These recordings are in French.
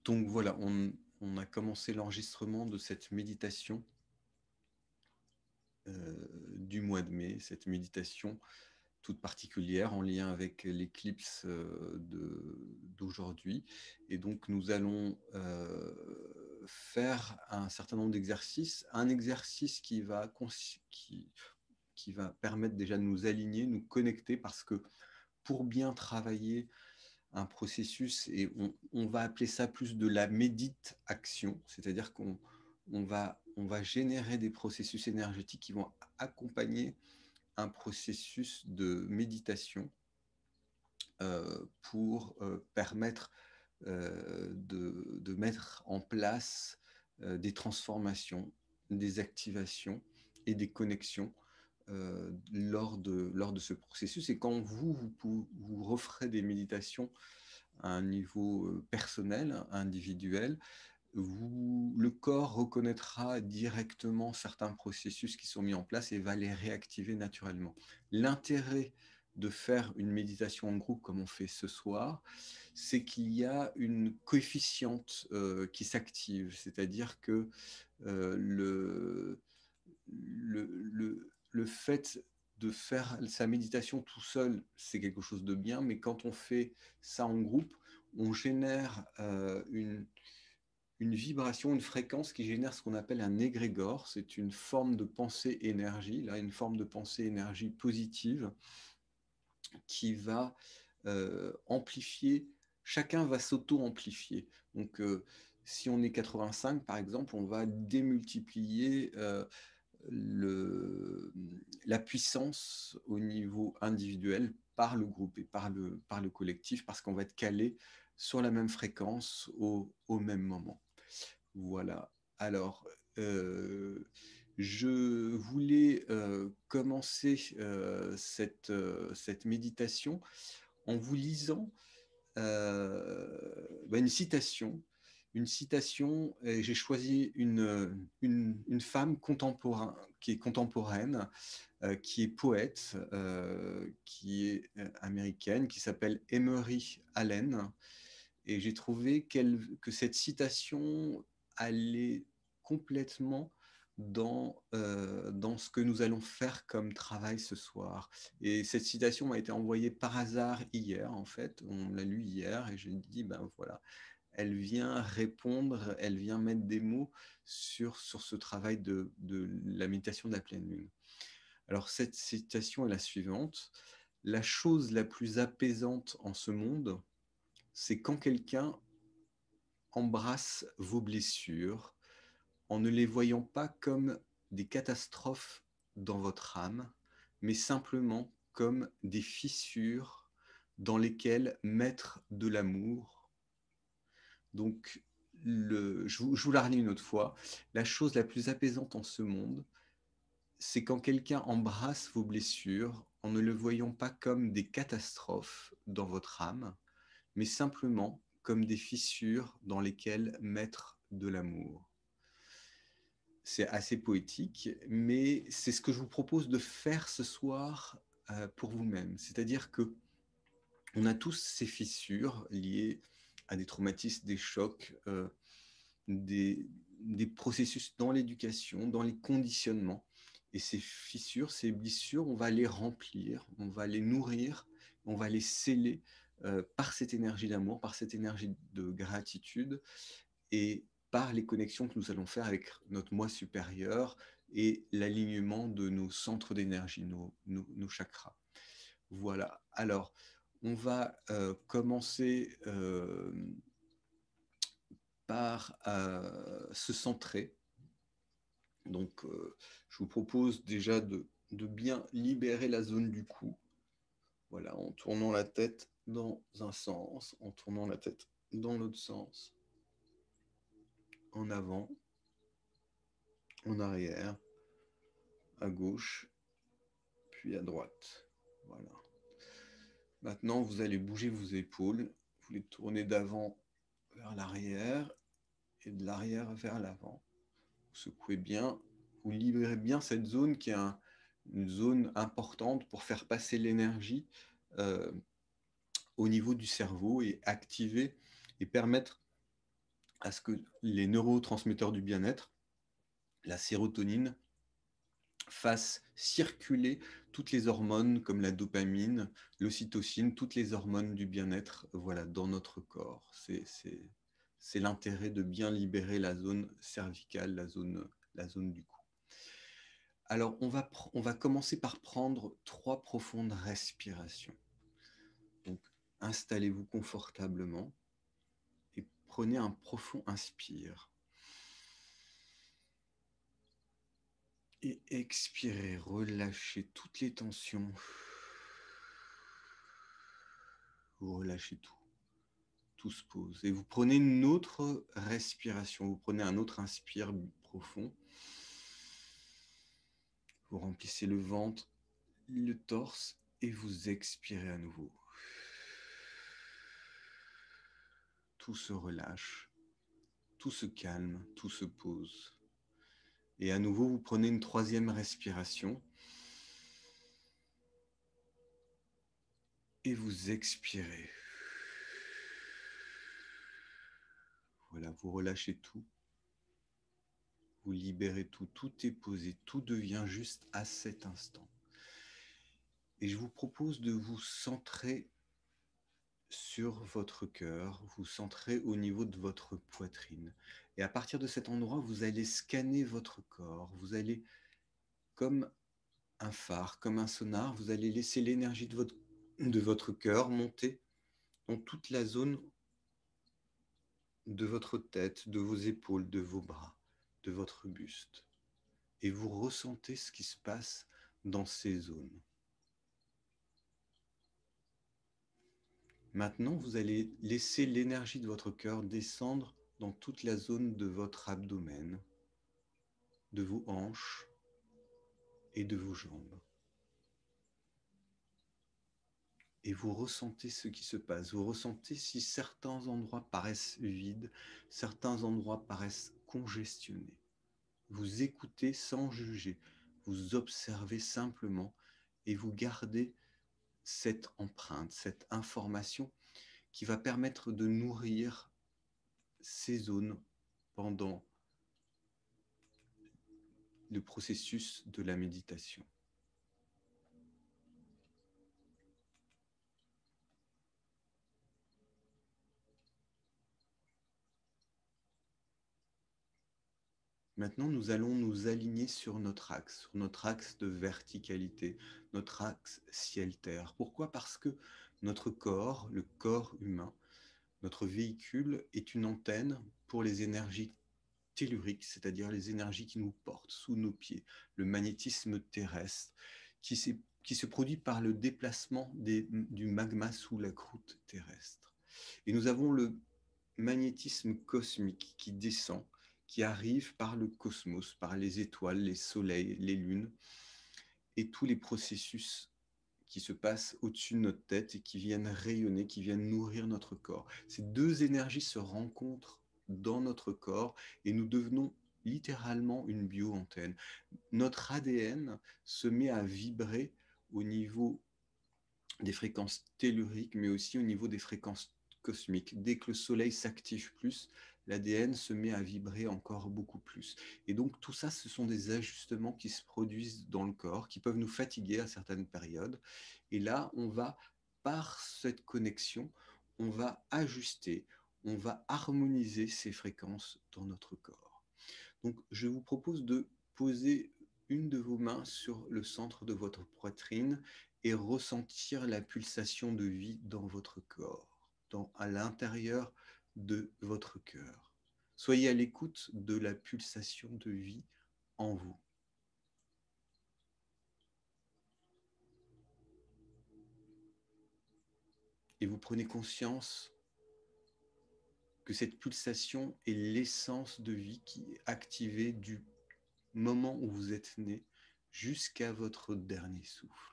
Donc voilà, on a commencé l'enregistrement de cette méditation du mois de mai, cette méditation toute particulière en lien avec l'éclipse d'aujourd'hui. Et donc nous allons faire un certain nombre d'exercices, un exercice qui va permettre déjà de nous aligner, nous connecter, parce que pour bien travailler un processus, et on va appeler ça plus de la médite-action, c'est-à-dire on va générer des processus énergétiques qui vont accompagner un processus de méditation pour permettre de mettre en place des transformations, des activations et des connexions lors de ce processus. Et quand vous referez des méditations à un niveau personnel, individuel, le corps reconnaîtra directement certains processus qui sont mis en place et va les réactiver naturellement. L'intérêt de faire une méditation en groupe comme on fait ce soir, c'est qu'il y a une coefficiente qui s'active, c'est-à-dire que le fait de faire sa méditation tout seul, c'est quelque chose de bien, mais quand on fait ça en groupe, on génère une vibration, une fréquence qui génère ce qu'on appelle un égrégore. C'est une forme de pensée-énergie, là, une forme de pensée-énergie positive qui va amplifier, chacun va s'auto-amplifier. Donc, si on est 85, par exemple, on va démultiplier le, la puissance au niveau individuel par le groupe et par le collectif, parce qu'on va être calé sur la même fréquence au même moment. Voilà. Alors, je voulais commencer cette méditation en vous lisant une citation, j'ai choisi une femme qui est contemporaine, qui est poète, qui est américaine, qui s'appelle Emery Allen. Et j'ai trouvé que cette citation allait complètement dans ce que nous allons faire comme travail ce soir. Et cette citation m'a été envoyée par hasard hier, en fait. On l'a lu hier et j'ai dit, ben voilà, elle vient répondre, elle vient mettre des mots sur ce travail de la méditation de la pleine lune. Alors cette citation est la suivante. La chose la plus apaisante en ce monde, c'est quand quelqu'un embrasse vos blessures en ne les voyant pas comme des catastrophes dans votre âme, mais simplement comme des fissures dans lesquelles mettre de l'amour. Donc, je vous la relis une autre fois. La chose la plus apaisante en ce monde, c'est quand quelqu'un embrasse vos blessures en ne le voyant pas comme des catastrophes dans votre âme, mais simplement comme des fissures dans lesquelles mettre de l'amour. C'est assez poétique, mais c'est ce que je vous propose de faire ce soir pour vous-même. C'est-à-dire que on a tous ces fissures liées à des traumatismes, des chocs, des processus dans l'éducation, dans les conditionnements. Et ces fissures, ces blessures, on va les remplir, on va les nourrir, on va les sceller par cette énergie d'amour, par cette énergie de gratitude et par les connexions que nous allons faire avec notre moi supérieur et l'alignement de nos centres d'énergie, nos chakras. Voilà. Alors, on va commencer par se centrer. Donc, je vous propose déjà de bien libérer la zone du cou. Voilà, en tournant la tête dans un sens, en tournant la tête dans l'autre sens, en avant, en arrière, à gauche, puis à droite. Voilà. Maintenant, vous allez bouger vos épaules. Vous les tournez d'avant vers l'arrière et de l'arrière vers l'avant. Vous secouez bien. Vous libérez bien cette zone qui est une zone importante pour faire passer l'énergie au niveau du cerveau et activer et permettre à ce que les neurotransmetteurs du bien-être, la sérotonine, fassent circuler toutes les hormones comme la dopamine, l'ocytocine, toutes les hormones du bien-être, voilà, dans notre corps. C'est l'intérêt de bien libérer la zone cervicale, la zone du cou. Alors, on va commencer par prendre 3 profondes respirations. Donc, installez-vous confortablement et prenez un profond inspire. Et expirez, relâchez toutes les tensions. Vous relâchez tout. Tout se pose. Et vous prenez une autre respiration. Vous prenez un autre inspire profond. Vous remplissez le ventre, le torse et vous expirez à nouveau. Tout se relâche, tout se calme, tout se pose. Et à nouveau, vous prenez une troisième respiration. Et vous expirez. Voilà, vous relâchez tout. Vous libérez tout. Tout est posé. Tout devient juste à cet instant. Et je vous propose de vous centrer sur votre cœur, vous centrer au niveau de votre poitrine. Et à partir de cet endroit, vous allez scanner votre corps. Vous allez, comme un phare, comme un sonar, vous allez laisser l'énergie de votre cœur monter dans toute la zone de votre tête, de vos épaules, de vos bras, de votre buste. Et vous ressentez ce qui se passe dans ces zones. Maintenant, vous allez laisser l'énergie de votre cœur descendre dans toute la zone de votre abdomen, de vos hanches et de vos jambes. Et vous ressentez ce qui se passe. Vous ressentez si certains endroits paraissent vides, certains endroits paraissent congestionnés. Vous écoutez sans juger, vous observez simplement et vous gardez cette empreinte, cette information qui va permettre de nourrir ces zones pendant le processus de la méditation. Maintenant, nous allons nous aligner sur notre axe de verticalité, notre axe ciel-terre. Pourquoi? Parce que notre corps, le corps humain, notre véhicule est une antenne pour les énergies telluriques, c'est-à-dire les énergies qui nous portent sous nos pieds, le magnétisme terrestre qui se produit par le déplacement du magma sous la croûte terrestre. Et nous avons le magnétisme cosmique qui descend, qui arrive par le cosmos, par les étoiles, les soleils, les lunes, et tous les processus qui se passent au-dessus de notre tête et qui viennent rayonner, qui viennent nourrir notre corps. Ces deux énergies se rencontrent dans notre corps et nous devenons littéralement une bio-antenne. Notre ADN se met à vibrer au niveau des fréquences telluriques, mais aussi au niveau des fréquences cosmiques. Dès que le Soleil s'active plus, l'ADN se met à vibrer encore beaucoup plus. Et donc tout ça, ce sont des ajustements qui se produisent dans le corps, qui peuvent nous fatiguer à certaines périodes. Et là, on va, par cette connexion, on va ajuster, on va harmoniser ces fréquences dans notre corps. Donc je vous propose de poser une de vos mains sur le centre de votre poitrine et ressentir la pulsation de vie dans votre corps, à l'intérieur de votre cœur. Soyez à l'écoute de la pulsation de vie en vous. Et vous prenez conscience que cette pulsation est l'essence de vie qui est activée du moment où vous êtes né jusqu'à votre dernier souffle.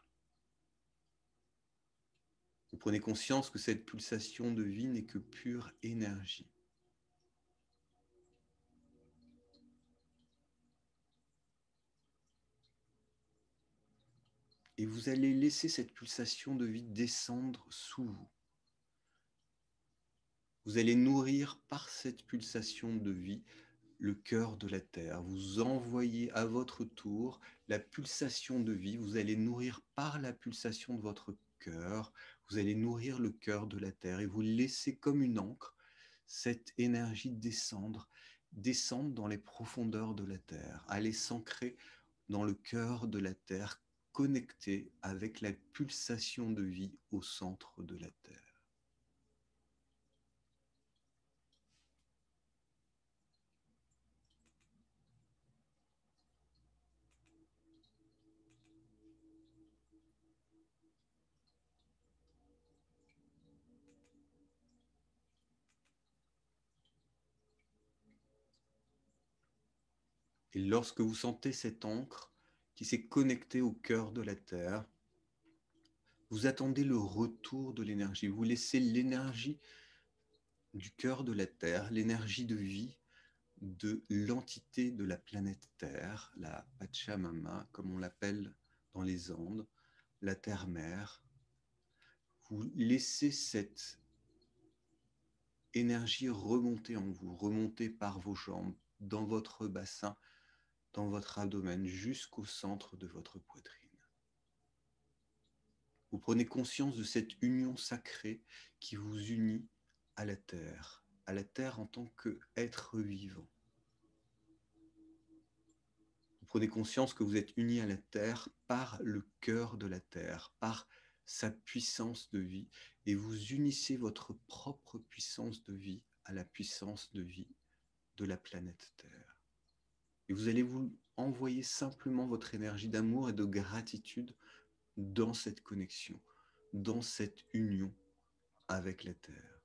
Vous prenez conscience que cette pulsation de vie n'est que pure énergie. Et vous allez laisser cette pulsation de vie descendre sous vous. Vous allez nourrir par cette pulsation de vie le cœur de la Terre. Vous envoyez à votre tour la pulsation de vie. Vous allez nourrir par la pulsation de votre cœur. Vous allez nourrir le cœur de la Terre et vous laissez comme une encre cette énergie descendre dans les profondeurs de la Terre, aller s'ancrer dans le cœur de la Terre, connecté avec la pulsation de vie au centre de la Terre. Et lorsque vous sentez cette encre qui s'est connectée au cœur de la Terre, vous attendez le retour de l'énergie. Vous laissez l'énergie du cœur de la Terre, l'énergie de vie de l'entité de la planète Terre, la Pachamama, comme on l'appelle dans les Andes, la Terre-Mère. Vous laissez cette énergie remonter en vous, remonter par vos jambes, dans votre bassin, dans votre abdomen, jusqu'au centre de votre poitrine. Vous prenez conscience de cette union sacrée qui vous unit à la terre en tant qu'être vivant. Vous prenez conscience que vous êtes unis à la terre par le cœur de la terre, par sa puissance de vie, et vous unissez votre propre puissance de vie à la puissance de vie de la planète Terre. Et vous allez vous envoyer simplement votre énergie d'amour et de gratitude dans cette connexion, dans cette union avec la Terre.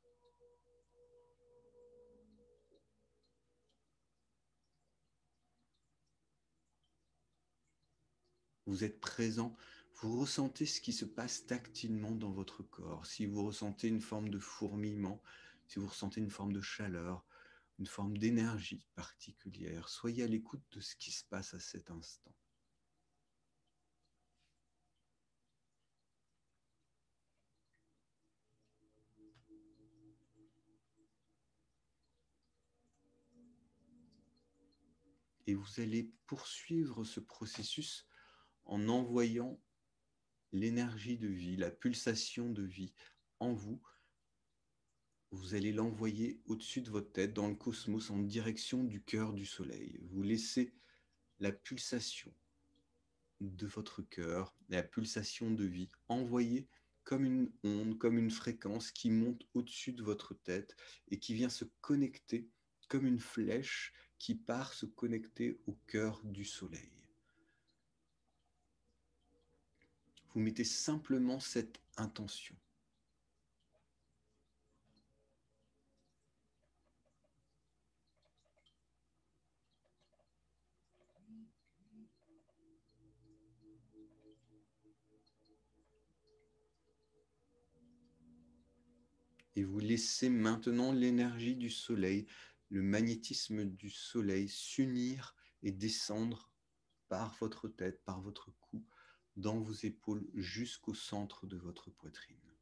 Vous êtes présent, vous ressentez ce qui se passe tactilement dans votre corps. Si vous ressentez une forme de fourmillement, si vous ressentez une forme de chaleur, une forme d'énergie particulière, soyez à l'écoute de ce qui se passe à cet instant. Et vous allez poursuivre ce processus en envoyant l'énergie de vie, la pulsation de vie en vous. Vous allez l'envoyer au-dessus de votre tête, dans le cosmos, en direction du cœur du soleil. Vous laissez la pulsation de votre cœur, la pulsation de vie, envoyée comme une onde, comme une fréquence qui monte au-dessus de votre tête et qui vient se connecter comme une flèche qui part se connecter au cœur du soleil. Vous mettez simplement cette intention. Et vous laissez maintenant l'énergie du soleil, le magnétisme du soleil s'unir et descendre par votre tête, par votre cou, dans vos épaules jusqu'au centre de votre poitrine.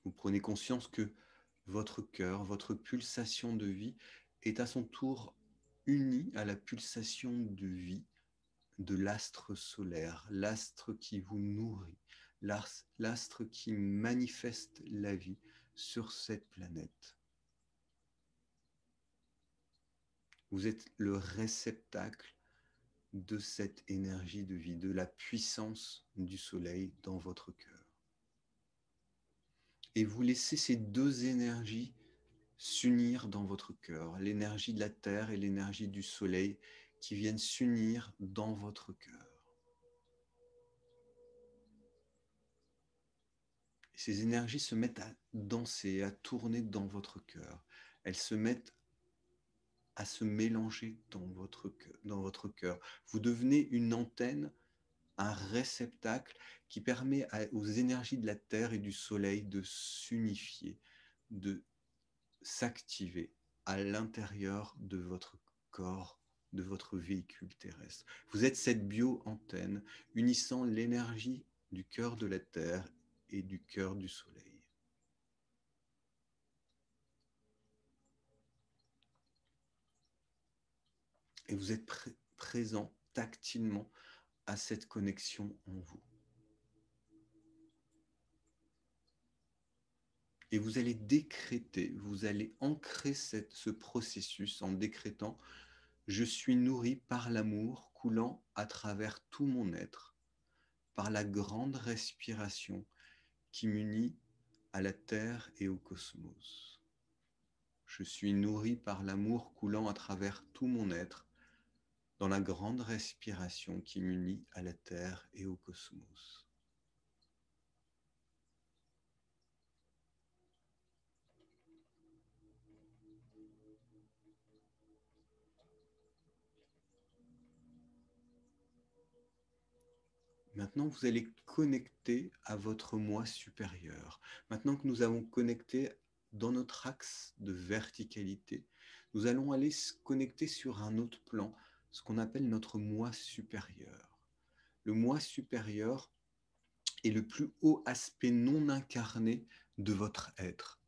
Vous prenez conscience que votre cœur, votre pulsation de vie est à son tour unie à la pulsation de vie de l'astre solaire, l'astre qui vous nourrit, l'astre qui manifeste la vie sur cette planète. Vous êtes le réceptacle de cette énergie de vie, de la puissance du soleil dans votre cœur. Et vous laissez ces deux énergies s'unir dans votre cœur, l'énergie de la terre et l'énergie du soleil qui viennent s'unir dans votre cœur. Et ces énergies se mettent à danser, à tourner dans votre cœur. Elles se mettent à se mélanger dans votre cœur. Vous devenez une antenne, un réceptacle qui permet aux énergies de la terre et du soleil de s'unifier, de s'activer à l'intérieur de votre corps, de votre véhicule terrestre. Vous êtes cette bio-antenne unissant l'énergie du cœur de la Terre et du cœur du soleil. Et vous êtes présent tactilement à cette connexion en vous. Et vous allez décréter, vous allez ancrer ce processus en décrétant « Je suis nourri par l'amour coulant à travers tout mon être, par la grande respiration qui m'unit à la terre et au cosmos. Je suis nourri par l'amour coulant à travers tout mon être, dans la grande respiration qui m'unit à la terre et au cosmos. » Maintenant, vous allez connecter à votre moi supérieur. Maintenant que nous avons connecté dans notre axe de verticalité, nous allons aller se connecter sur un autre plan, ce qu'on appelle notre moi supérieur. Le moi supérieur est le plus haut aspect non incarné de votre être.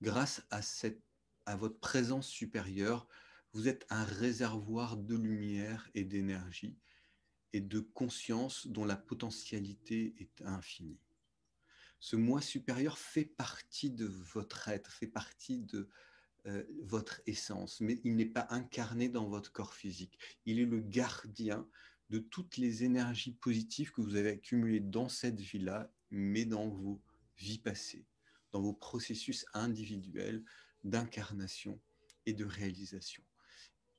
Grâce à votre présence supérieure, vous êtes un réservoir de lumière et d'énergie et de conscience dont la potentialité est infinie. Ce moi supérieur fait partie de votre être, fait partie de votre essence, mais il n'est pas incarné dans votre corps physique. Il est le gardien de toutes les énergies positives que vous avez accumulées dans cette vie-là, mais dans vos vies passées, dans vos processus individuels d'incarnation et de réalisation.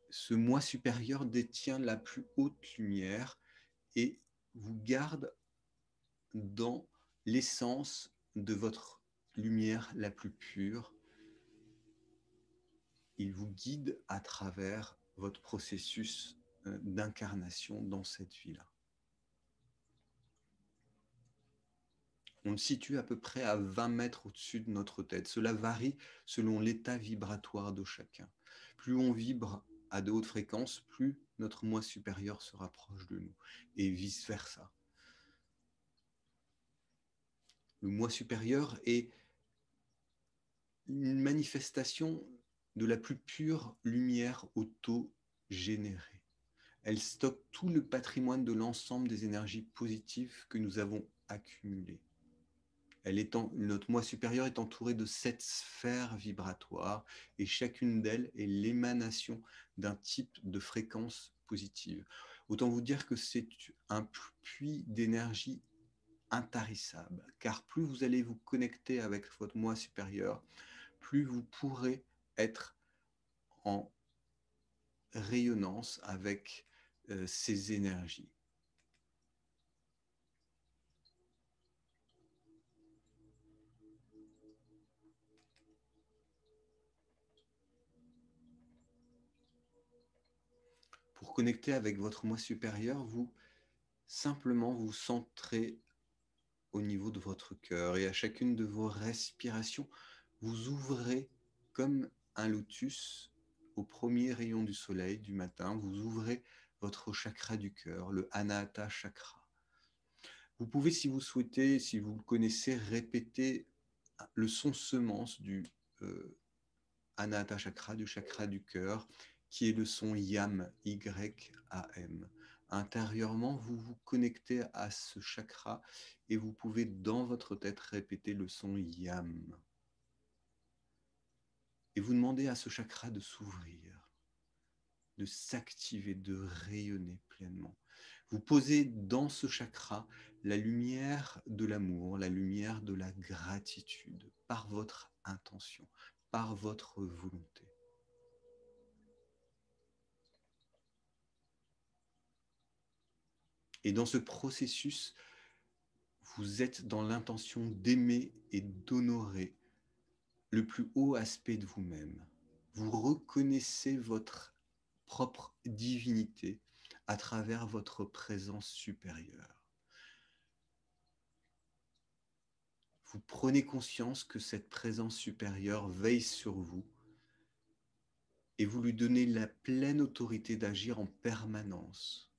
Ce moi supérieur détient la plus haute lumière et vous garde dans l'essence de votre lumière la plus pure. Il vous guide à travers votre processus d'incarnation dans cette vie-là. On le situe à peu près à 20 mètres au-dessus de notre tête. Cela varie selon l'état vibratoire de chacun. Plus on vibre à de hautes fréquences, plus notre moi supérieur se rapproche de nous, et vice-versa. Le moi supérieur est une manifestation de la plus pure lumière auto-générée. Elle stocke tout le patrimoine de l'ensemble des énergies positives que nous avons accumulées. Notre moi supérieur est entouré de 7 sphères vibratoires et chacune d'elles est l'émanation d'un type de fréquence positive. Autant vous dire que c'est un puits d'énergie intarissable, car plus vous allez vous connecter avec votre moi supérieur, plus vous pourrez être en rayonnance avec ces énergies. Pour connecter avec votre moi supérieur, vous simplement vous centrez au niveau de votre cœur et à chacune de vos respirations, vous ouvrez comme un lotus au premier rayon du soleil du matin, vous ouvrez votre chakra du cœur, le Anahata chakra. Vous pouvez, si vous souhaitez, si vous le connaissez, répéter le son semence du Anahata chakra, du chakra du cœur, qui est le son YAM, Y-A-M. Intérieurement, vous vous connectez à ce chakra et vous pouvez dans votre tête répéter le son YAM. Et vous demandez à ce chakra de s'ouvrir, de s'activer, de rayonner pleinement. Vous posez dans ce chakra la lumière de l'amour, la lumière de la gratitude, par votre intention, par votre volonté. Et dans ce processus, vous êtes dans l'intention d'aimer et d'honorer le plus haut aspect de vous-même. Vous reconnaissez votre propre divinité à travers votre présence supérieure. Vous prenez conscience que cette présence supérieure veille sur vous et vous lui donnez la pleine autorité d'agir en permanence.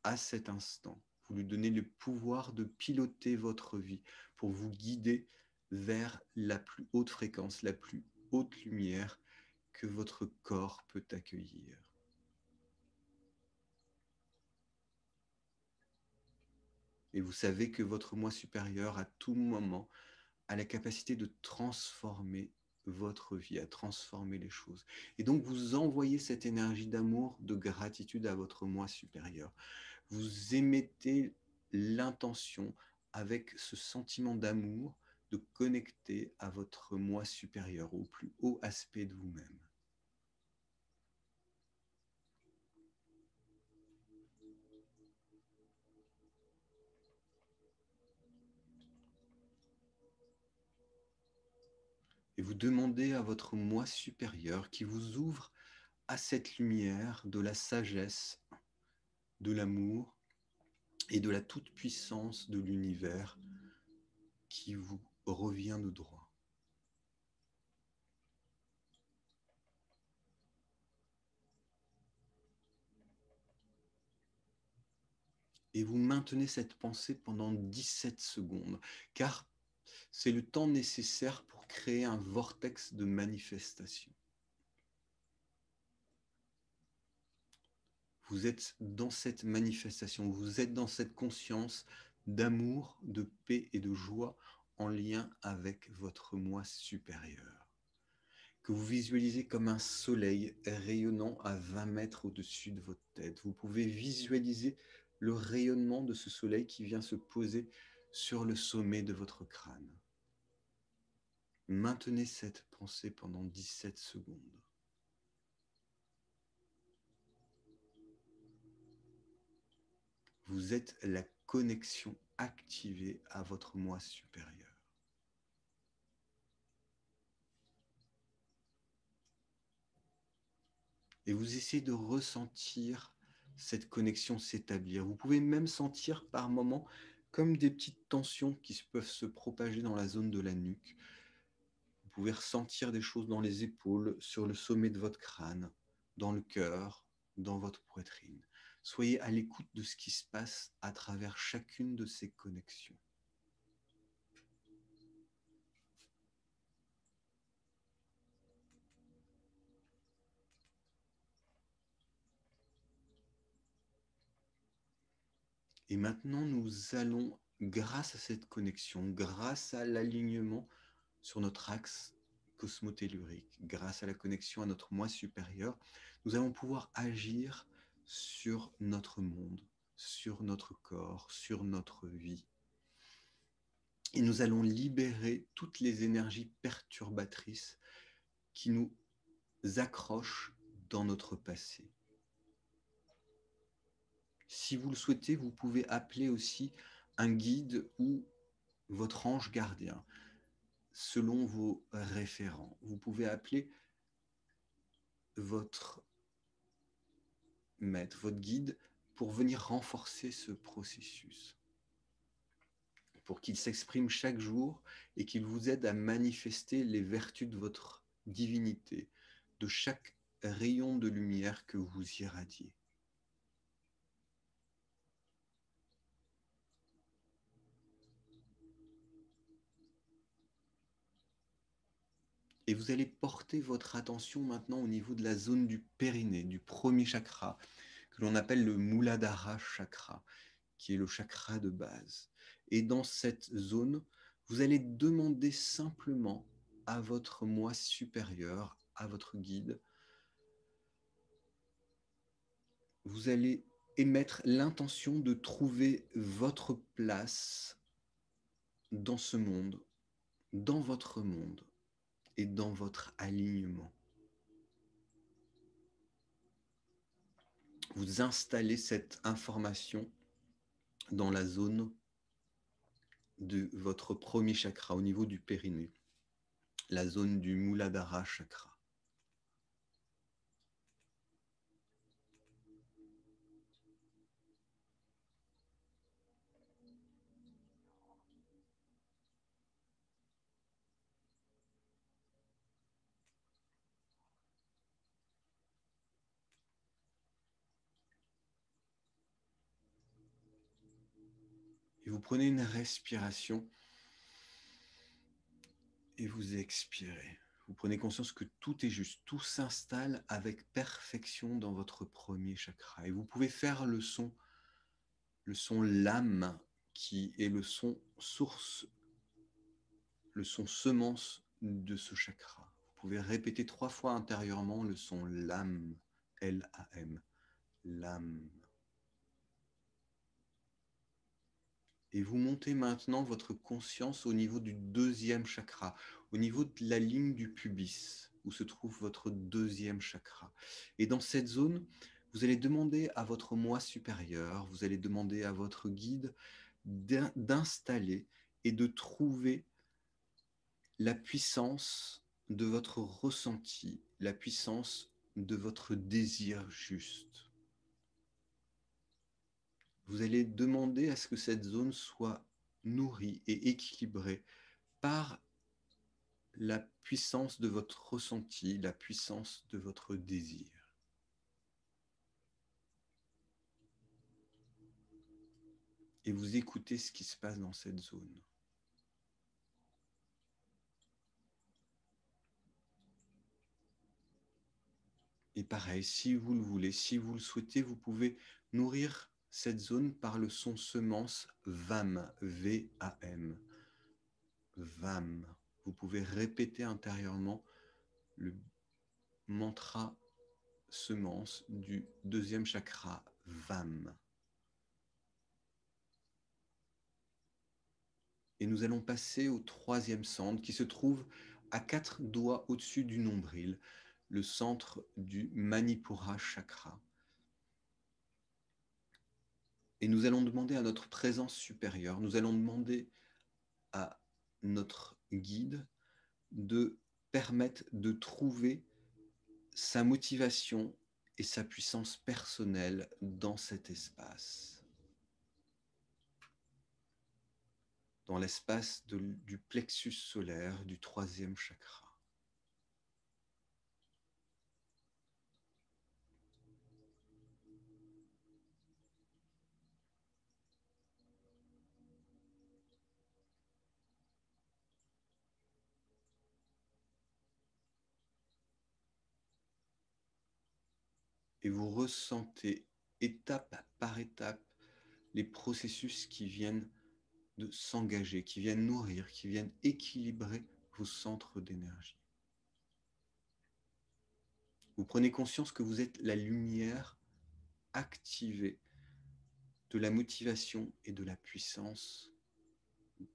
À cet instant, Vous lui donnez le pouvoir de piloter votre vie pour vous guider vers la plus haute fréquence, la plus haute lumière que votre corps peut accueillir. Et vous savez que votre moi supérieur, à tout moment, a la capacité de transformer votre vie, à transformer les choses. Et donc, vous envoyez cette énergie d'amour, de gratitude à votre moi supérieur. Vous émettez l'intention avec ce sentiment d'amour de connecter à votre moi supérieur, au plus haut aspect de vous-même. Et vous demandez à votre moi supérieur qui vous ouvre à cette lumière de la sagesse, de l'amour et de la toute-puissance de l'univers qui vous revient de droit. Et vous maintenez cette pensée pendant 17 secondes, car c'est le temps nécessaire pour créer un vortex de manifestation. Vous êtes dans cette manifestation, vous êtes dans cette conscience d'amour, de paix et de joie en lien avec votre moi supérieur, que vous visualisez comme un soleil rayonnant à 20 mètres au-dessus de votre tête. Vous pouvez visualiser le rayonnement de ce soleil qui vient se poser sur le sommet de votre crâne. Maintenez cette pensée pendant 17 secondes. Vous êtes la connexion activée à votre moi supérieur. Et vous essayez de ressentir cette connexion s'établir. Vous pouvez même sentir par moments comme des petites tensions qui peuvent se propager dans la zone de la nuque. Vous pouvez ressentir des choses dans les épaules, sur le sommet de votre crâne, dans le cœur, dans votre poitrine. Soyez à l'écoute de ce qui se passe à travers chacune de ces connexions. Et maintenant, nous allons, grâce à cette connexion, grâce à l'alignement sur notre axe cosmotellurique, grâce à la connexion à notre moi supérieur, nous allons pouvoir agir sur notre monde, sur notre corps, sur notre vie. Et nous allons libérer toutes les énergies perturbatrices qui nous accrochent dans notre passé. Si vous le souhaitez, vous pouvez appeler aussi un guide ou votre ange gardien, selon vos référents. Vous pouvez appeler votre maître, votre guide, pour venir renforcer ce processus, pour qu'il s'exprime chaque jour et qu'il vous aide à manifester les vertus de votre divinité, de chaque rayon de lumière que vous irradiez. Et vous allez porter votre attention maintenant au niveau de la zone du périnée, du premier chakra, que l'on appelle le Muladhara chakra, qui est le chakra de base. Et dans cette zone, vous allez demander simplement à votre moi supérieur, à votre guide, vous allez émettre l'intention de trouver votre place dans ce monde, dans votre monde et dans votre alignement. Vous installez cette information dans la zone de votre premier chakra, au niveau du périnée, la zone du Muladhara chakra. Et vous prenez une respiration et vous expirez. Vous prenez conscience que tout est juste, tout s'installe avec perfection dans votre premier chakra. Et vous pouvez faire le son lame, qui est le son source, le son semence de ce chakra. Vous pouvez répéter 3 fois intérieurement le son lame, L-A-M, lame. Et vous montez maintenant votre conscience au niveau du deuxième chakra, au niveau de la ligne du pubis, où se trouve votre deuxième chakra. Et dans cette zone, vous allez demander à votre moi supérieur, vous allez demander à votre guide d'installer et de trouver la puissance de votre ressenti, la puissance de votre désir juste. Vous allez demander à ce que cette zone soit nourrie et équilibrée par la puissance de votre ressenti, la puissance de votre désir. Et vous écoutez ce qui se passe dans cette zone. Et pareil, si vous le voulez, si vous le souhaitez, vous pouvez nourrir cette zone par le son semence VAM, V-A-M. VAM. Vous pouvez répéter intérieurement le mantra semence du deuxième chakra, VAM. Et nous allons passer au troisième centre qui se trouve à 4 doigts au-dessus du nombril, le centre du Manipura chakra. Et nous allons demander à notre présence supérieure, nous allons demander à notre guide de permettre de trouver sa motivation et sa puissance personnelle dans cet espace. Dans l'espace du plexus solaire du troisième chakra. Et vous ressentez étape par étape les processus qui viennent de s'engager, qui viennent nourrir, qui viennent équilibrer vos centres d'énergie. Vous prenez conscience que vous êtes la lumière activée de la motivation et de la puissance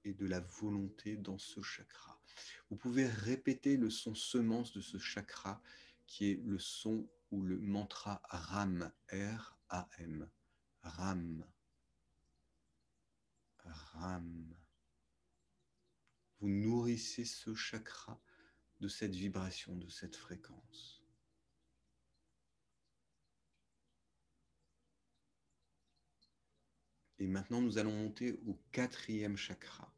et de la volonté dans ce chakra. Vous pouvez répéter le son semence de ce chakra qui est le son ou le mantra RAM, R-A-M, RAM, RAM. Vous nourrissez ce chakra de cette vibration, de cette fréquence. Et maintenant, nous allons monter au quatrième chakra.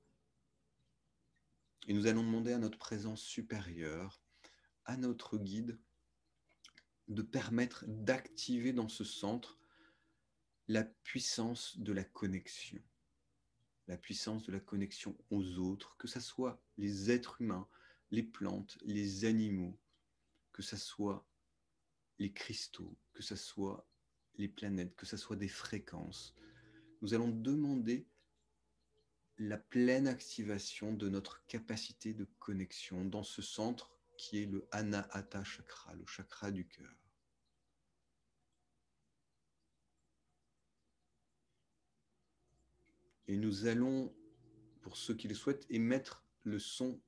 Et nous allons demander à notre présence supérieure, à notre guide, de permettre d'activer dans ce centre la puissance de la connexion. La puissance de la connexion aux autres, que ce soit les êtres humains, les plantes, les animaux, que ce soit les cristaux, que ce soit les planètes, que ce soit des fréquences. Nous allons demander la pleine activation de notre capacité de connexion dans ce centre qui est le Anahata chakra, le chakra du cœur. Et nous allons, pour ceux qui le souhaitent, émettre le son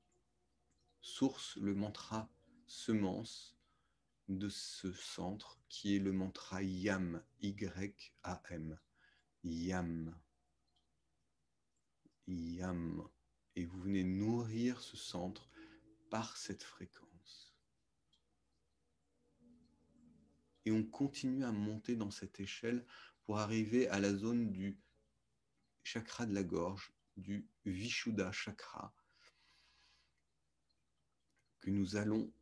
source, le mantra semence de ce centre qui est le mantra YAM, Y-A-M, YAM, YAM. Et vous venez nourrir ce centre par cette fréquence. Et on continue à monter dans cette échelle pour arriver à la zone du chakra de la gorge, du Vishuddha chakra, que nous allons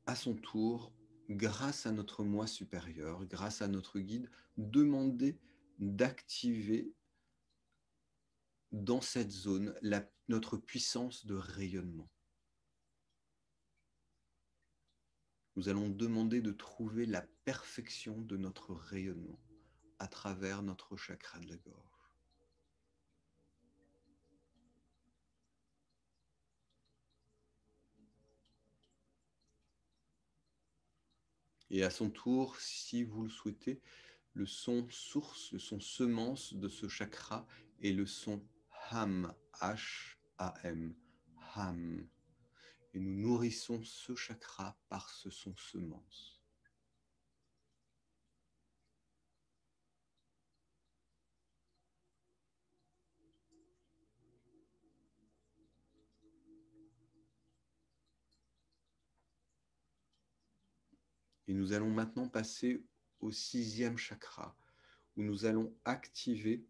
à son tour, grâce à notre moi supérieur, grâce à notre guide, demander d'activer dans cette zone notre puissance de rayonnement. Nous allons demander de trouver la perfection de notre rayonnement à travers notre chakra de la gorge. Et à son tour, si vous le souhaitez, le son source, le son semence de ce chakra est le son Ham, H-A-M, Ham. Et nous nourrissons ce chakra par ce son semence. Et nous allons maintenant passer au 6e chakra, où nous allons activer,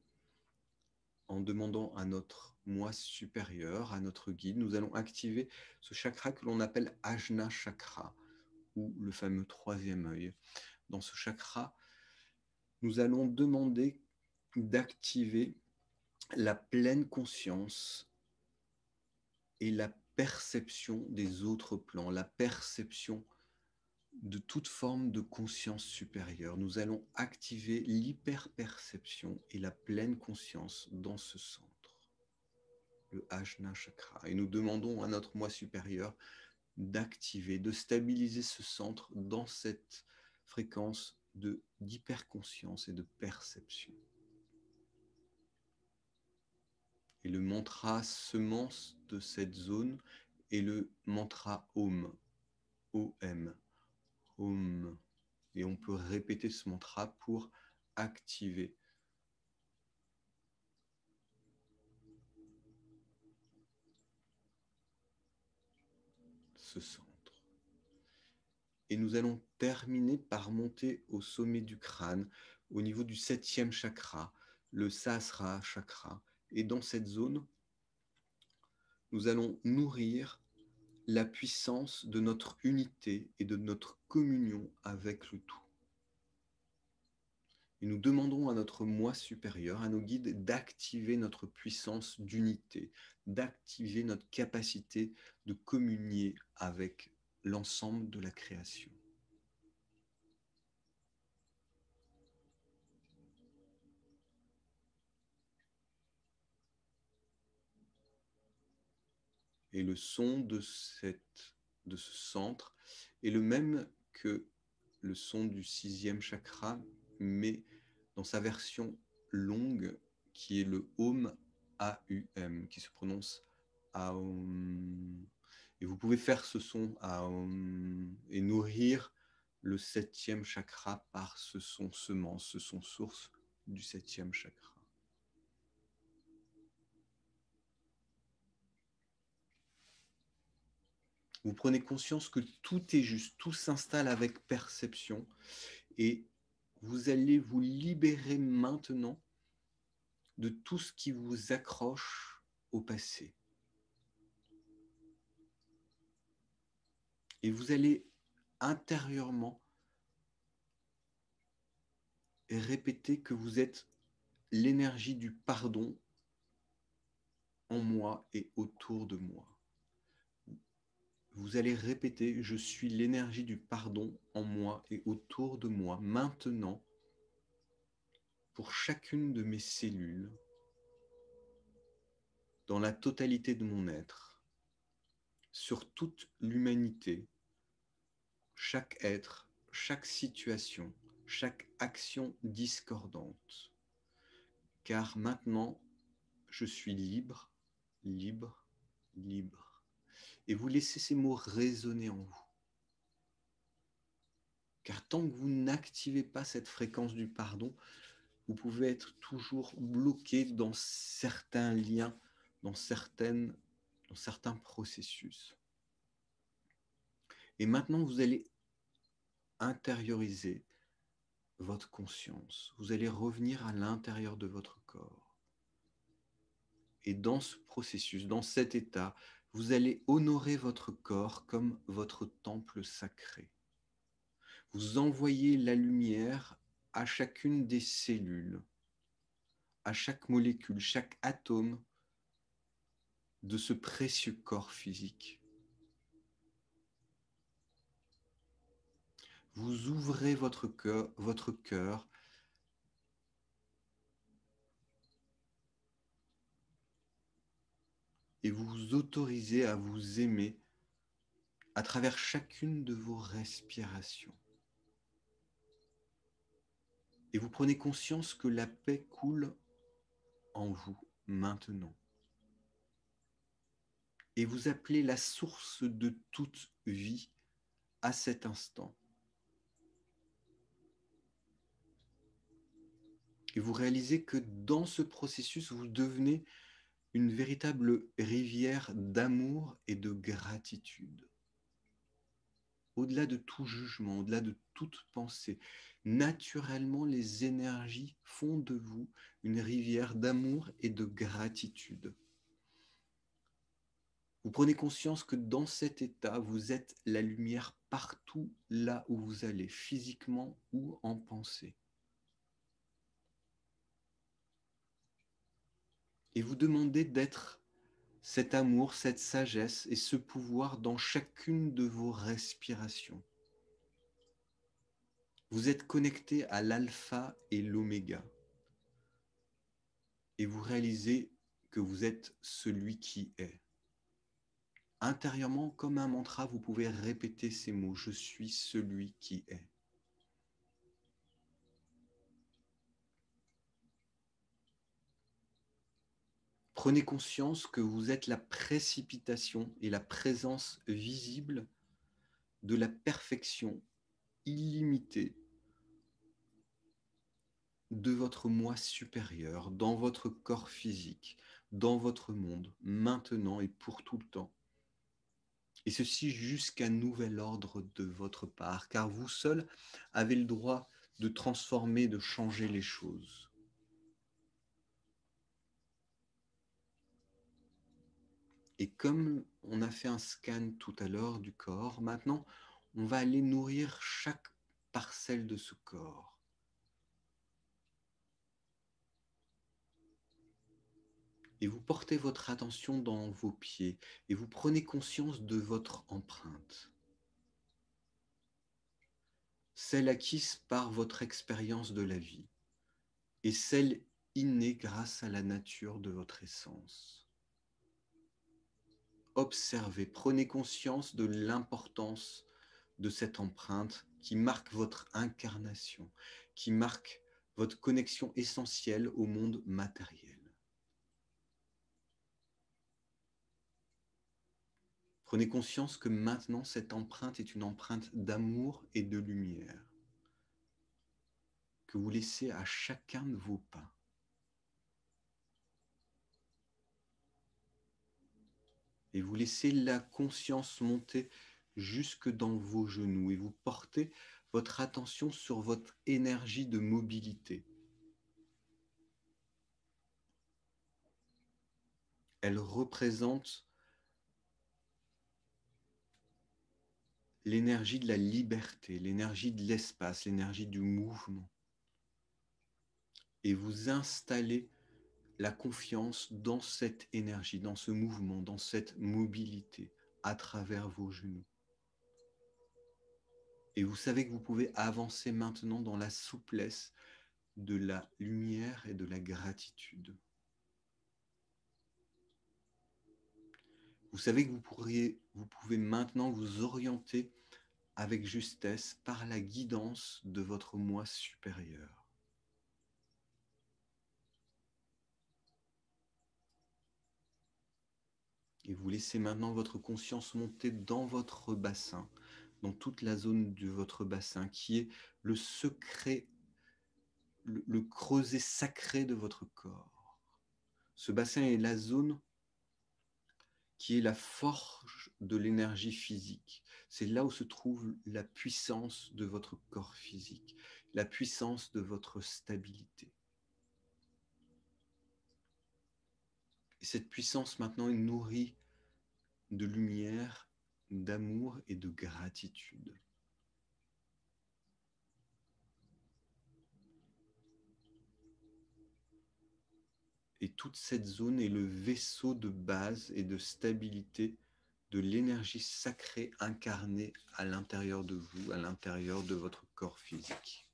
en demandant à notre moi supérieur, à notre guide, nous allons activer ce chakra que l'on appelle Ajna chakra, ou le fameux 3e œil. Dans ce chakra, nous allons demander d'activer la pleine conscience et la perception des autres plans, la perception de toute forme de conscience supérieure. Nous allons activer l'hyperperception et la pleine conscience dans ce centre, le Ajna chakra. Et nous demandons à notre moi supérieur d'activer, de stabiliser ce centre dans cette fréquence d'hyperconscience et de perception. Et le mantra semence de cette zone est le mantra Om, O-M, Om. Et on peut répéter ce mantra pour activer ce centre. Et nous allons terminer par monter au sommet du crâne, au niveau du 7e chakra, le Sahasrara chakra. Et dans cette zone, nous allons nourrir la puissance de notre unité et de notre communion avec le tout. Et nous demandons à notre moi supérieur, à nos guides, d'activer notre puissance d'unité, d'activer notre capacité de communier avec l'ensemble de la création. Et le son de ce centre est le même que le son du 6e chakra, mais dans sa version longue, qui est le Om, A-U-M, qui se prononce Aum. Et vous pouvez faire ce son Aum et nourrir le 7e chakra par ce son semence, ce son source du 7e chakra. Vous prenez conscience que tout est juste, tout s'installe avec perception et vous allez vous libérer maintenant de tout ce qui vous accroche au passé. Et vous allez intérieurement répéter que vous êtes l'énergie du pardon en moi et autour de moi. Vous allez répéter, je suis l'énergie du pardon en moi et autour de moi, maintenant, pour chacune de mes cellules, dans la totalité de mon être, sur toute l'humanité, chaque être, chaque situation, chaque action discordante. Car maintenant, je suis libre, libre, libre. Et vous laissez ces mots résonner en vous. Car tant que vous n'activez pas cette fréquence du pardon, vous pouvez être toujours bloqué dans certains liens, dans certains processus. Et maintenant, vous allez intérioriser votre conscience. Vous allez revenir à l'intérieur de votre corps. Et dans ce processus, dans cet état, vous allez honorer votre corps comme votre temple sacré. Vous envoyez la lumière à chacune des cellules, à chaque molécule, chaque atome de ce précieux corps physique. Vous ouvrez votre cœur et vous vous autorisez à vous aimer à travers chacune de vos respirations. Et vous prenez conscience que la paix coule en vous maintenant. Et vous appelez la source de toute vie à cet instant. Et vous réalisez que dans ce processus, vous devenez une véritable rivière d'amour et de gratitude. Au-delà de tout jugement, au-delà de toute pensée, naturellement, les énergies font de vous une rivière d'amour et de gratitude. Vous prenez conscience que dans cet état, vous êtes la lumière partout là où vous allez, physiquement ou en pensée. Et vous demandez d'être cet amour, cette sagesse et ce pouvoir dans chacune de vos respirations. Vous êtes connecté à l'alpha et l'oméga. Et vous réalisez que vous êtes celui qui est. Intérieurement, comme un mantra, vous pouvez répéter ces mots. Je suis celui qui est. Prenez conscience que vous êtes la précipitation et la présence visible de la perfection illimitée de votre moi supérieur, dans votre corps physique, dans votre monde, maintenant et pour tout le temps. Et ceci jusqu'à nouvel ordre de votre part, car vous seul avez le droit de transformer, de changer les choses. Et comme on a fait un scan tout à l'heure du corps, maintenant, on va aller nourrir chaque parcelle de ce corps. Et vous portez votre attention dans vos pieds et vous prenez conscience de votre empreinte. Celle acquise par votre expérience de la vie et celle innée grâce à la nature de votre essence. Observez, prenez conscience de l'importance de cette empreinte qui marque votre incarnation, qui marque votre connexion essentielle au monde matériel. Prenez conscience que maintenant cette empreinte est une empreinte d'amour et de lumière que vous laissez à chacun de vos pas. Et vous laissez la conscience monter jusque dans vos genoux et vous portez votre attention sur votre énergie de mobilité. Elle représente l'énergie de la liberté, l'énergie de l'espace, l'énergie du mouvement. Et vous installez la confiance dans cette énergie, dans ce mouvement, dans cette mobilité à travers vos genoux. Et vous savez que vous pouvez avancer maintenant dans la souplesse de la lumière et de la gratitude. Vous savez que vous pouvez maintenant vous orienter avec justesse par la guidance de votre moi supérieur. Et vous laissez maintenant votre conscience monter dans votre bassin, dans toute la zone de votre bassin, qui est le secret, le creuset sacré de votre corps. Ce bassin est la zone qui est la forge de l'énergie physique. C'est là où se trouve la puissance de votre corps physique, la puissance de votre stabilité. Et cette puissance maintenant est nourrie de lumière, d'amour et de gratitude. Et toute cette zone est le vaisseau de base et de stabilité de l'énergie sacrée incarnée à l'intérieur de vous, à l'intérieur de votre corps physique.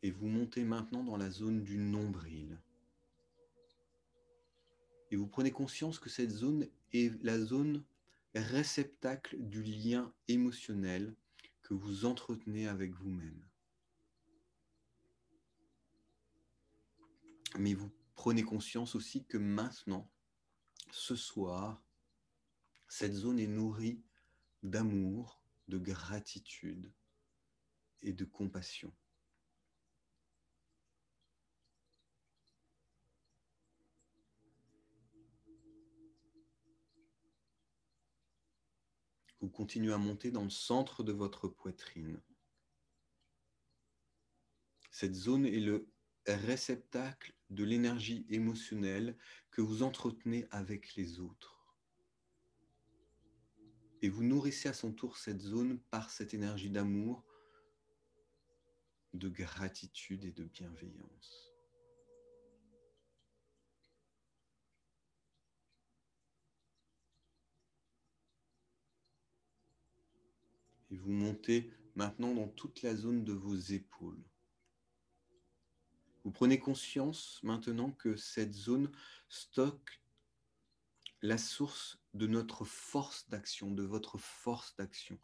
Et vous montez maintenant dans la zone du nombril. Et vous prenez conscience que cette zone est la zone réceptacle du lien émotionnel que vous entretenez avec vous-même. Mais vous prenez conscience aussi que maintenant, ce soir, cette zone est nourrie d'amour, de gratitude et de compassion. Vous continuez à monter dans le centre de votre poitrine. Cette zone est le réceptacle de l'énergie émotionnelle que vous entretenez avec les autres. Et vous nourrissez à son tour cette zone par cette énergie d'amour, de gratitude et de bienveillance. Et vous montez maintenant dans toute la zone de vos épaules. Vous prenez conscience maintenant que cette zone stocke la source de notre force d'action, de votre force d'action.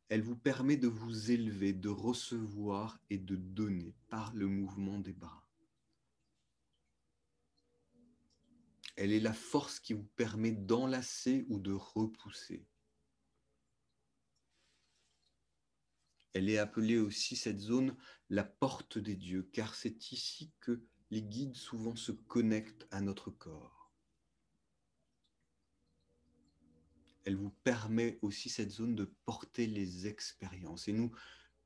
Elle vous permet de vous élever, de recevoir et de donner par le mouvement des bras. Elle est la force qui vous permet d'enlacer ou de repousser. Elle est appelée aussi, cette zone, la porte des dieux, car c'est ici que les guides souvent se connectent à notre corps. Elle vous permet aussi, cette zone, de porter les expériences. Et nous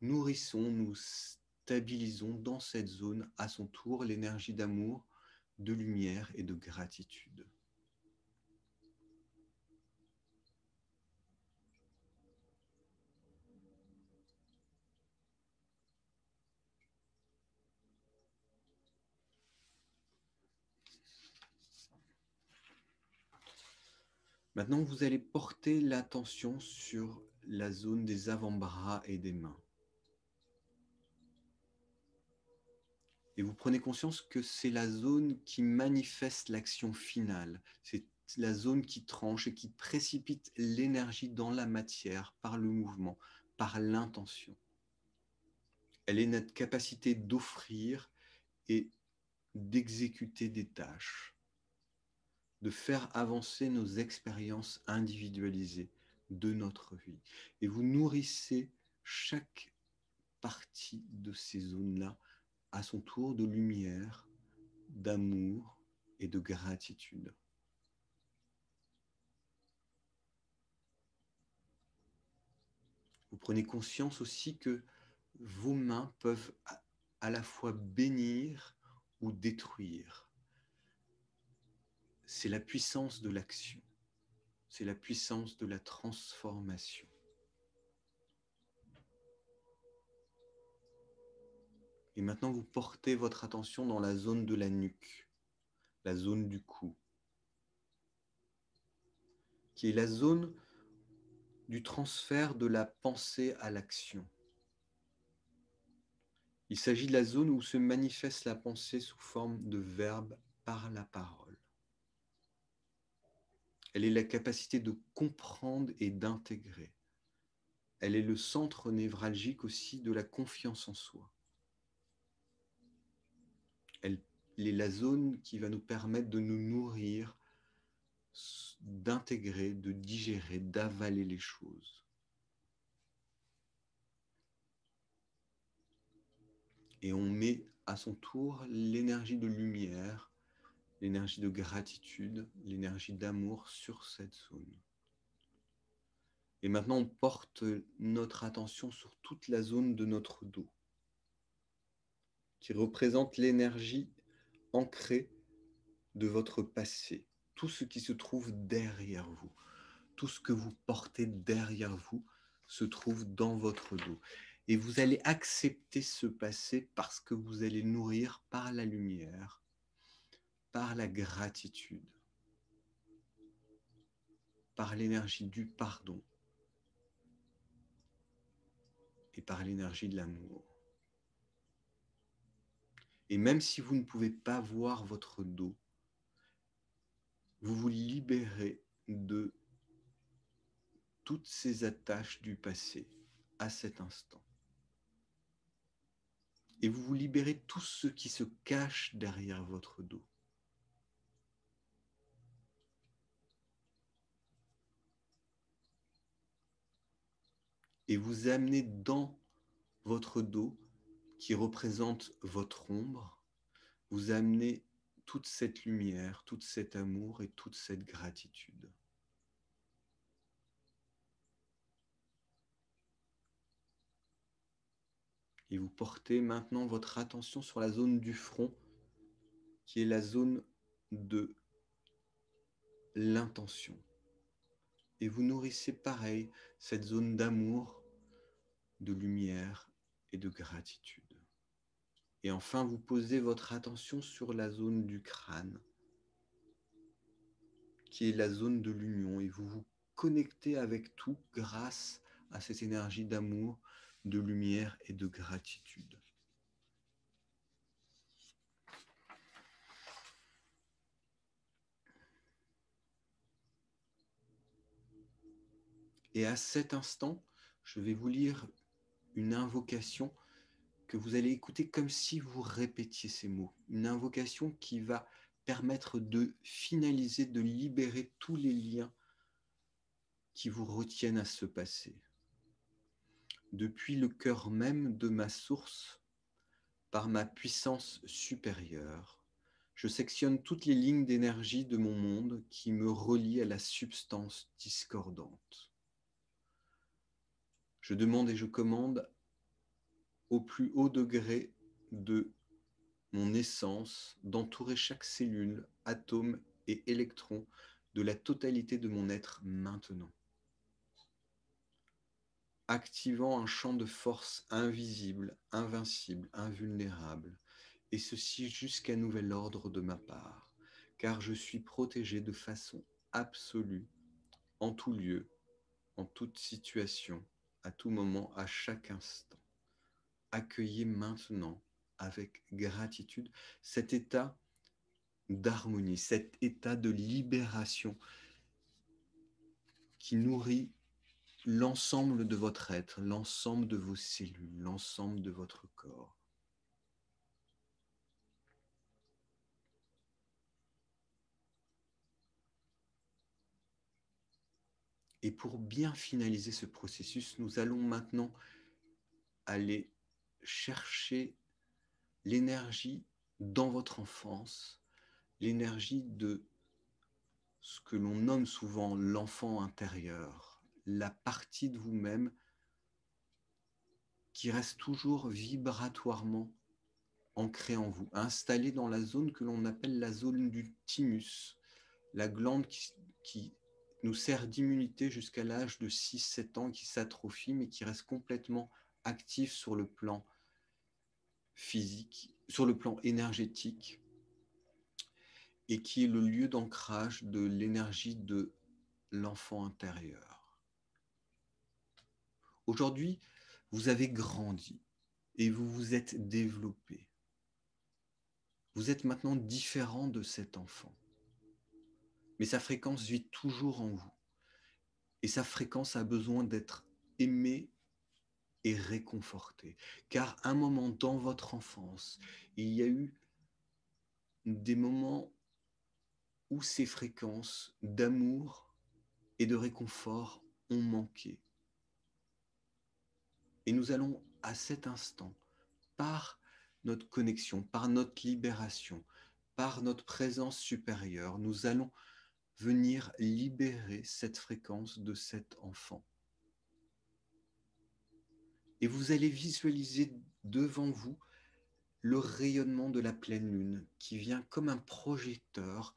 nourrissons, nous stabilisons dans cette zone, à son tour, l'énergie d'amour, de lumière et de gratitude. Maintenant, vous allez porter l'attention sur la zone des avant-bras et des mains. Et vous prenez conscience que c'est la zone qui manifeste l'action finale. C'est la zone qui tranche et qui précipite l'énergie dans la matière par le mouvement, par l'intention. Elle est notre capacité d'offrir et d'exécuter des tâches, de faire avancer nos expériences individualisées de notre vie. Et vous nourrissez chaque partie de ces zones-là à son tour de lumière, d'amour et de gratitude. Vous prenez conscience aussi que vos mains peuvent à la fois bénir ou détruire. C'est la puissance de l'action, c'est la puissance de la transformation. Et maintenant, vous portez votre attention dans la zone de la nuque, la zone du cou, qui est la zone du transfert de la pensée à l'action. Il s'agit de la zone où se manifeste la pensée sous forme de verbe par la parole. Elle est la capacité de comprendre et d'intégrer. Elle est le centre névralgique aussi de la confiance en soi. Elle est la zone qui va nous permettre de nous nourrir, d'intégrer, de digérer, d'avaler les choses. Et on met à son tour l'énergie de lumière, l'énergie de gratitude, l'énergie d'amour sur cette zone. Et maintenant, on porte notre attention sur toute la zone de notre dos, qui représente l'énergie ancrée de votre passé, tout ce qui se trouve derrière vous, tout ce que vous portez derrière vous se trouve dans votre dos. Et vous allez accepter ce passé parce que vous allez nourrir par la lumière, par la gratitude, par l'énergie du pardon et par l'énergie de l'amour. Et même si vous ne pouvez pas voir votre dos, vous vous libérez de toutes ces attaches du passé à cet instant. Et vous vous libérez tout ce qui se cache derrière votre dos. Et vous amenez dans votre dos, qui représente votre ombre, vous amenez toute cette lumière, tout cet amour et toute cette gratitude. Et vous portez maintenant votre attention sur la zone du front, qui est la zone de l'intention. Et vous nourrissez pareil cette zone d'amour, de lumière et de gratitude. Et enfin, vous posez votre attention sur la zone du crâne, qui est la zone de l'union, et vous vous connectez avec tout grâce à cette énergie d'amour, de lumière et de gratitude. Et à cet instant, je vais vous lire une invocation que vous allez écouter comme si vous répétiez ces mots. Une invocation qui va permettre de finaliser, de libérer tous les liens qui vous retiennent à ce passé. Depuis le cœur même de ma source, par ma puissance supérieure, je sectionne toutes les lignes d'énergie de mon monde qui me relient à la substance discordante. Je demande et je commande au plus haut degré de mon essence d'entourer chaque cellule, atome et électron de la totalité de mon être maintenant, activant un champ de force invisible, invincible, invulnérable, et ceci jusqu'à nouvel ordre de ma part, car je suis protégé de façon absolue, en tout lieu, en toute situation, à tout moment, à chaque instant. Accueillez maintenant, avec gratitude, cet état d'harmonie, cet état de libération qui nourrit l'ensemble de votre être, l'ensemble de vos cellules, l'ensemble de votre corps. Et pour bien finaliser ce processus, nous allons maintenant aller chercher l'énergie dans votre enfance, l'énergie de ce que l'on nomme souvent l'enfant intérieur, la partie de vous-même qui reste toujours vibratoirement ancrée en vous, installée dans la zone que l'on appelle la zone du thymus, la glande qui nous sert d'immunité jusqu'à l'âge de 6-7 ans, qui s'atrophie, mais qui reste complètement active sur le plan physique, sur le plan énergétique, et qui est le lieu d'ancrage de l'énergie de l'enfant intérieur. Aujourd'hui, vous avez grandi et vous vous êtes développé. Vous êtes maintenant différent de cet enfant. Mais sa fréquence vit toujours en vous. Et sa fréquence a besoin d'être aimée et réconfortée. Car à un moment dans votre enfance, il y a eu des moments où ces fréquences d'amour et de réconfort ont manqué. Et nous allons à cet instant, par notre connexion, par notre libération, par notre présence supérieure, nous allons venir libérer cette fréquence de cet enfant. Et vous allez visualiser devant vous le rayonnement de la pleine lune qui vient comme un projecteur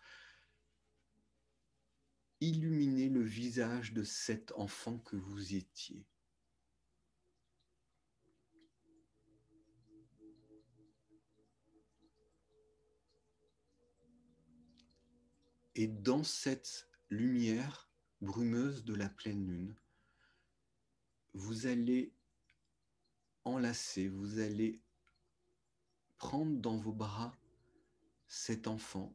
illuminer le visage de cet enfant que vous étiez. Et dans cette lumière brumeuse de la pleine lune, vous allez enlacer, vous allez prendre dans vos bras cet enfant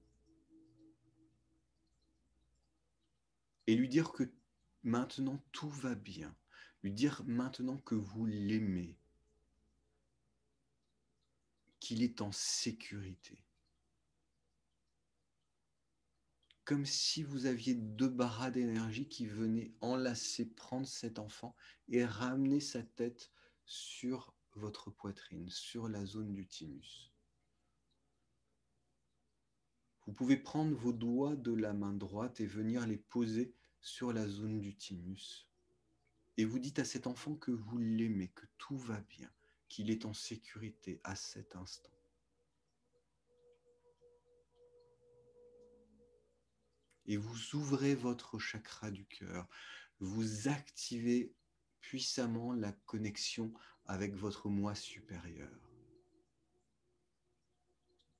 et lui dire que maintenant tout va bien, lui dire maintenant que vous l'aimez, qu'il est en sécurité. Comme si vous aviez deux bras d'énergie qui venaient enlacer, prendre cet enfant et ramener sa tête sur votre poitrine, sur la zone du thymus. Vous pouvez prendre vos doigts de la main droite et venir les poser sur la zone du thymus. Et vous dites à cet enfant que vous l'aimez, que tout va bien, qu'il est en sécurité à cet instant. Et vous ouvrez votre chakra du cœur, vous activez puissamment la connexion avec votre moi supérieur.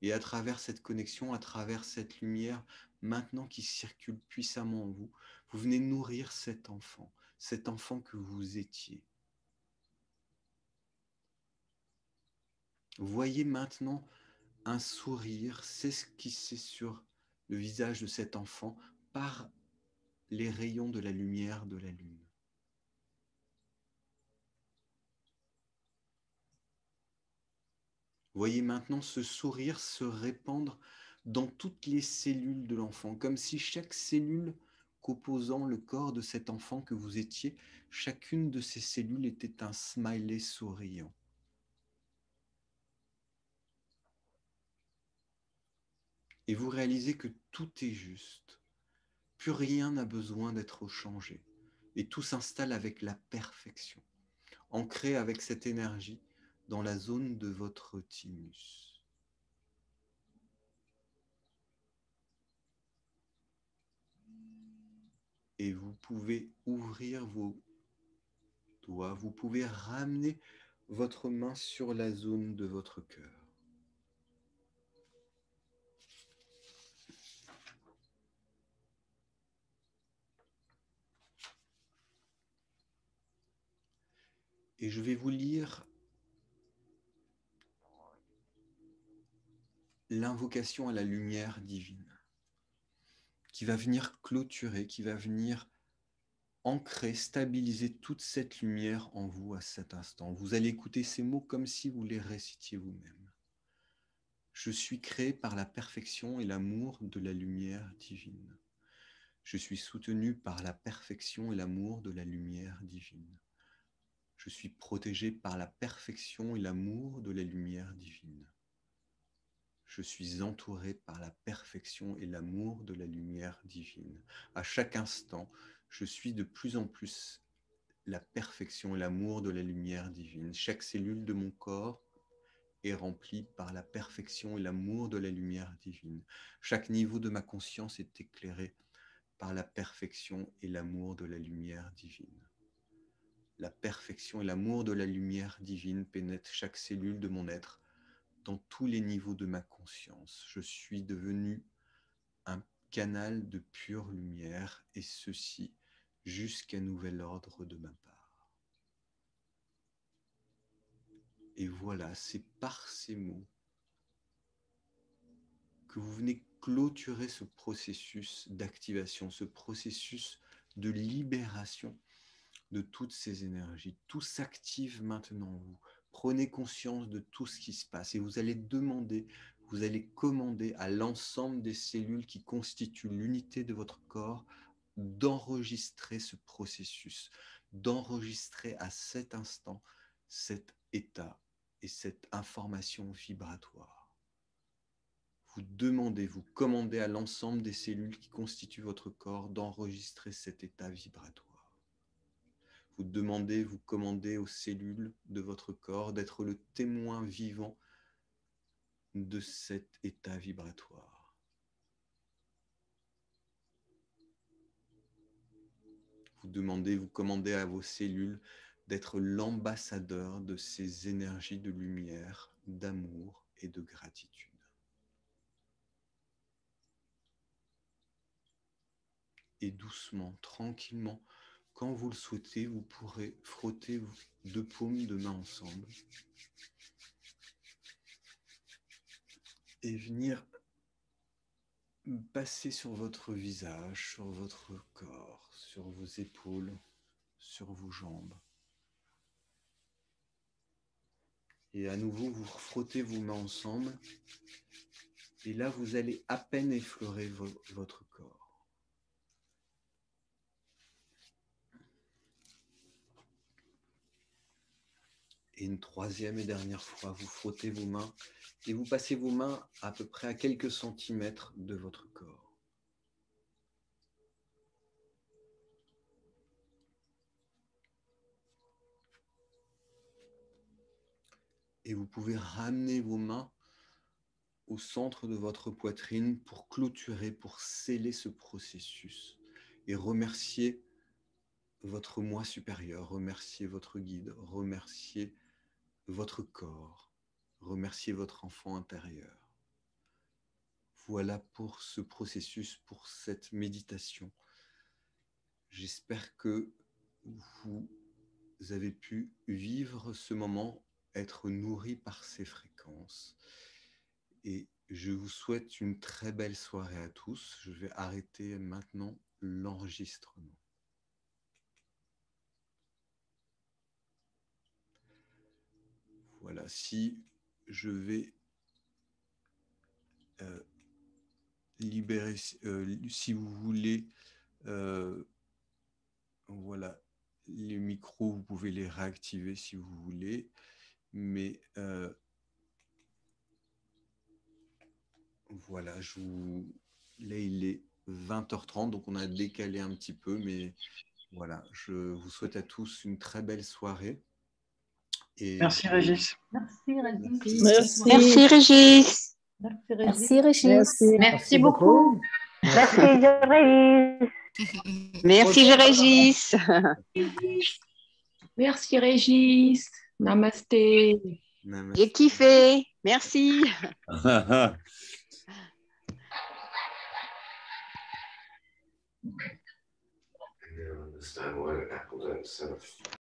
Et à travers cette connexion, à travers cette lumière, maintenant qui circule puissamment en vous, vous venez nourrir cet enfant que vous étiez. Voyez maintenant un sourire s'esquisser sur le visage de cet enfant par les rayons de la lumière de la lune. Voyez maintenant ce sourire se répandre dans toutes les cellules de l'enfant, comme si chaque cellule composant le corps de cet enfant que vous étiez, chacune de ces cellules était un smiley souriant. Et vous réalisez que tout est juste, plus rien n'a besoin d'être changé, et tout s'installe avec la perfection, ancré avec cette énergie dans la zone de votre thymus. Et vous pouvez ouvrir vos doigts, vous pouvez ramener votre main sur la zone de votre cœur. Et je vais vous lire l'invocation à la lumière divine qui va venir clôturer, qui va venir ancrer, stabiliser toute cette lumière en vous à cet instant. Vous allez écouter ces mots comme si vous les récitiez vous-même. Je suis créé par la perfection et l'amour de la lumière divine. Je suis soutenu par la perfection et l'amour de la lumière divine. Je suis protégé par la perfection et l'amour de la lumière divine. Je suis entouré par la perfection et l'amour de la lumière divine. À chaque instant, je suis de plus en plus la perfection et l'amour de la lumière divine. Chaque cellule de mon corps est remplie par la perfection et l'amour de la lumière divine. Chaque niveau de ma conscience est éclairé par la perfection et l'amour de la lumière divine. La perfection et l'amour de la lumière divine pénètrent chaque cellule de mon être dans tous les niveaux de ma conscience. Je suis devenu un canal de pure lumière, et ceci jusqu'à nouvel ordre de ma part. Et voilà, c'est par ces mots que vous venez clôturer ce processus d'activation, ce processus de libération de toutes ces énergies. Tout s'active maintenant en vous. Prenez conscience de tout ce qui se passe et vous allez demander, vous allez commander à l'ensemble des cellules qui constituent l'unité de votre corps d'enregistrer ce processus, d'enregistrer à cet instant cet état et cette information vibratoire. Vous demandez, vous commandez à l'ensemble des cellules qui constituent votre corps d'enregistrer cet état vibratoire. Vous demandez, vous commandez aux cellules de votre corps d'être le témoin vivant de cet état vibratoire. Vous demandez, vous commandez à vos cellules d'être l'ambassadeur de ces énergies de lumière, d'amour et de gratitude. et doucement, tranquillement, quand vous le souhaitez, vous pourrez frotter vos 2 paumes de main ensemble et venir passer sur votre visage, sur votre corps, sur vos épaules, sur vos jambes. Et à nouveau, vous frottez vos mains ensemble. Et là, vous allez à peine effleurer votre corps. Et une troisième et dernière fois, vous frottez vos mains et vous passez vos mains à peu près à quelques centimètres de votre corps. Et vous pouvez ramener vos mains au centre de votre poitrine pour clôturer, pour sceller ce processus et remercier votre moi supérieur, remercier votre guide, remercier votre corps, remercier votre enfant intérieur. Voilà pour ce processus, pour cette méditation. J'espère que vous avez pu vivre ce moment, être nourri par ces fréquences. Et je vous souhaite une très belle soirée à tous. Je vais arrêter maintenant l'enregistrement. Voilà, si je vais libérer, si vous voulez, voilà, les micros, vous pouvez les réactiver si vous voulez, mais voilà, là il est 20h30, donc on a décalé un petit peu, mais voilà, je vous souhaite à tous une très belle soirée. Et Merci Régis. Merci Régis. Merci. Merci Régis. Merci Régis. Merci Régis. Merci. Merci beaucoup. Merci Régis. Merci Régis. Merci Régis. Namasté. Namasté. J'ai kiffé. Merci. Understand why Apple don't sell